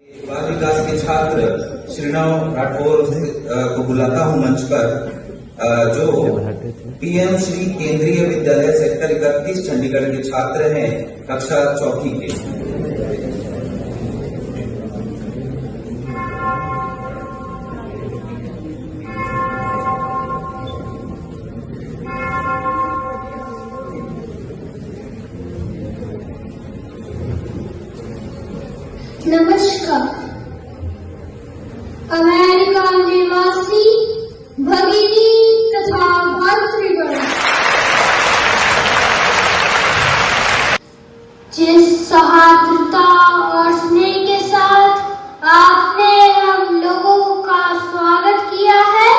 बाल विकास के छात्र श्रीनव राठौर को बुलाता हूं मंच पर, जो पीएम श्री केंद्रीय विद्यालय सेक्टर 31 चंडीगढ़ के छात्र हैं, कक्षा चौथी के। नमस्कार। अमेरिका निवासी भगिनी तथा भातृगण, जिस सौहार्दता और स्नेह के साथ आपने हम लोगों का स्वागत किया है,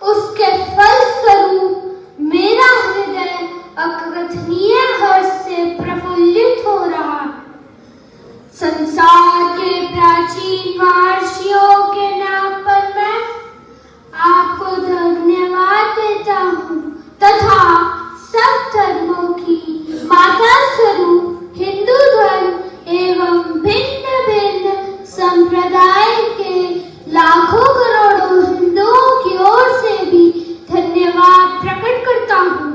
उसके फलस्वरूप मेरा हृदय अकथनीय हर्ष से प्रफुल्लित हो रहा है। संसार के प्राचीन महर्षियों के नाम पर मैं आपको धन्यवाद देता हूँ तथा सब धर्मों की माता स्वरूप हिंदू धर्म एवं भिन्न भिन्न संप्रदाय के लाखों करोड़ों हिंदुओं की ओर से भी धन्यवाद प्रकट करता हूँ।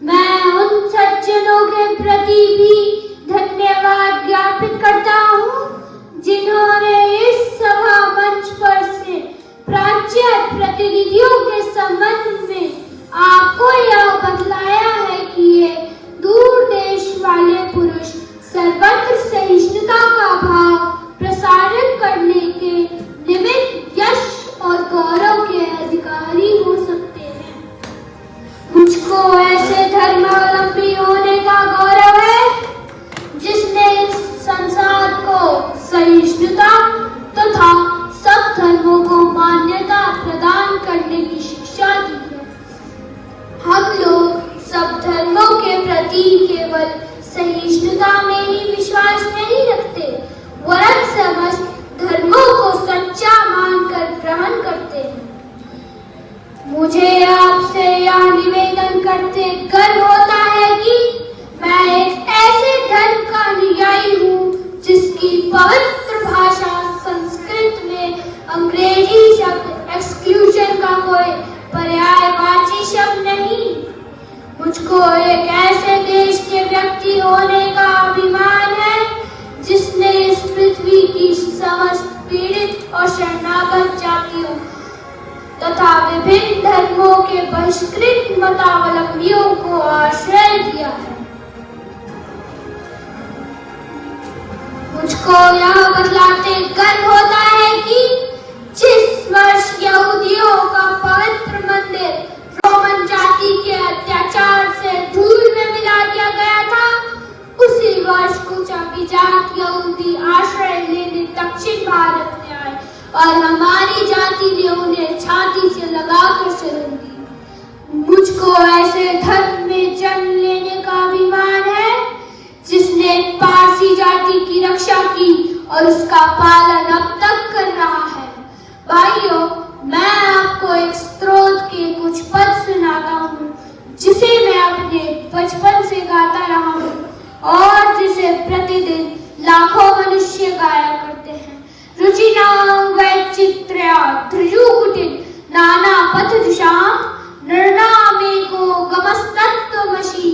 मैं उन सज्जनों के प्रति भी धन्यवाद ज्ञापित करता हूँ जिन्होंने इस सभा मंच पर से प्राच्य प्रतिनिधियों के संबंध में आपको यह बतलाया है कि ये दूर देश वाले पुरुष सर्वत्र सहिष्णुता का भाव प्रसारित करने के निमित्त यश और गौरव के अधिकारी हो सकते हैं। मुझको ऐसे धर्मावलंबी होने का गौरव है जिसने इस संसार को सहिष्णुता तथा सब धर्मों को मान्यता प्रदान करने की शिक्षा दी है। हम लोग सब धर्मों के प्रति केवल सहिष्णुता में ही विश्वास नहीं रखते, वरन समस्त धर्मों को सच्चा मानकर ग्रहण करते हैं। मुझे आपसे यह निवेदन करते गर्व होता है कि मैं एक ऐसे धर्म का अनुयायी हूँ जिसकी पवित्र भाषा संस्कृत में अंग्रेजी शब्द एक्सक्लूजन का कोई पर्यायवाची शब्द नहीं। मुझको एक ऐसे देश के व्यक्ति होने का अभिमान है जिसने इस पृथ्वी की समस्त पीड़ित और शरणागत जातियों तथा विभिन्न धर्मों के बहिष्कृत मतावलंबियों को आश्रय दिया है। मुझको यह बतलाते गर्व होता है कि जिस वर्ष यहूदियों का पवित्र मंदिर रोमन जाति के अत्याचार से धूल में मिला दिया गया था, उसी वर्ष कुछ अभिजात यहूदी आश्रय लेने दक्षिण भारत में आए और हमारी जाति ने उन्हें छाती से लगाकर शरण दी। मुझको ऐसे धर्म में जन्म लेने का अभिमान है जिसने पारसी जाति की रक्षा की और उसका पालन अब तक कर रहा है। भाइयों, मैं आपको एक स्त्रोत के कुछ पद सुनाता हूँ जिसे मैं अपने बचपन से गाता रहा हूँ और जिसे प्रतिदिन लाखों मनुष्य गाया करते हैं। रुचिनां वैचित्र्या ध्रुजुकुटिन नाना पथजुषां नृणामेको गमस्तत्त्वमसि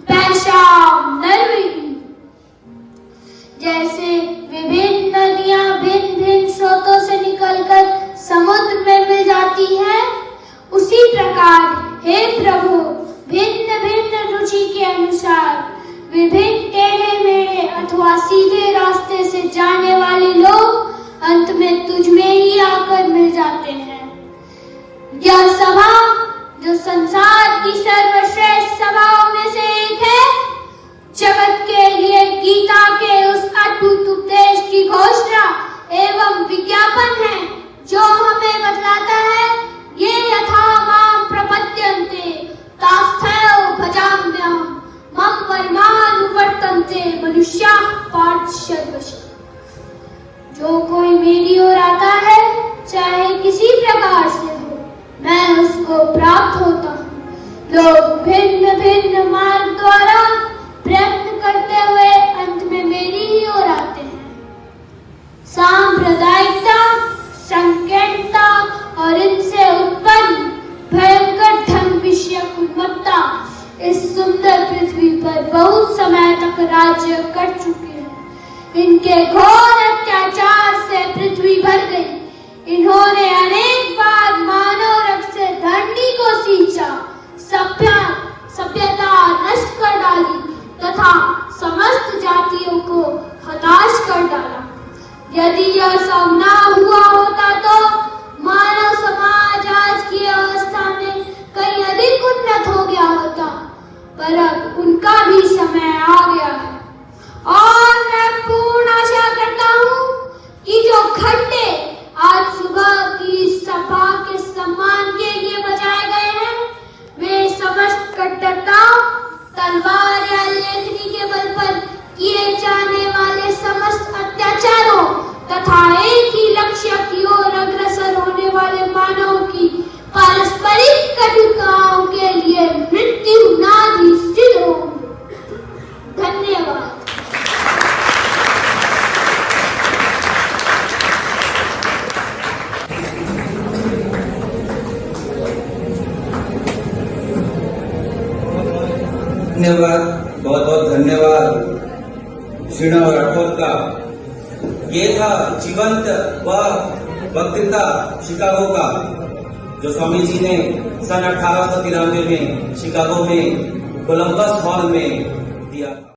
पैशां नर्वहि। जैसे विभिन्न नदियां भिन्न भिन्न स्रोतों से निकलकर समुद्र में मिल जाती है, उसी प्रकार हे प्रभु भिन्न भिन्न रुचि के अनुसार विभिन्न टेढ़े मेढ़े अथवा सीधे रास्ते से जाने वाले लोग अंत में तुझ में ही आकर मिल जाते हैं। यह सभा जो संसार की सर्वश्रेष्ठ सभाओं में से एक है, जगत के लिए गीता के उस अद्भुत उपदेश की घोषणा एवं विज्ञापन है जो हमें बतलाता है ये यथा मां प्रपद्यन्ते तास्थैव भजाम्यहम् मम परमानुवर्तन्ते मनुष्याः पार्थ सर्वशः। जो कोई मेरी ओर आता है, चाहे किसी प्रकार से हो, मैं उसको प्राप्त होता हूँ। लोग भिन्न भिन्न मार्ग द्वारा प्रयत्न करते हुए अंत में मेरी ही ओर आते हैं। साम इस सुंदर पृथ्वी पर बहुत समय तक राज्य कर चुके हैं। इनके घोर अत्याचार से पृथ्वी भर गई। इन्होंने अनेक बार मानव रक्त से धरती को सींचा, सभ्यता नष्ट कर डाली तथा समस्त जातियों को हताश कर डाला। यदि यह सब ना हुआ होता तो मानव समाज आज की अवस्था में कहीं अधिक उन्नत हो गया होता, पर अब उनका भी समय आ गया है। और मैं पूर्ण आशा करता हूँ कि जो घंटे आज सुबह की सभा के सम्मान के लिए बजाए गए हैं, वे समस्त कट्टरता, तलवार या लेखनी के बल पर किए जाने वाले समस्त अत्याचारों तथा एक ही लक्ष्य की ओर अग्रसर होने वाले मानव की पारस्परिक कटुताओं के लिए मृत्यु नादी सिद्ध हो। धन्यवाद। धन्यवाद, बहुत बहुत धन्यवाद श्रीनव राठौर का। ये था जीवंत व वक्तृता शिकागो का, जो स्वामी जी ने सन 1893 में शिकागो में कोलंबस हॉल में दिया।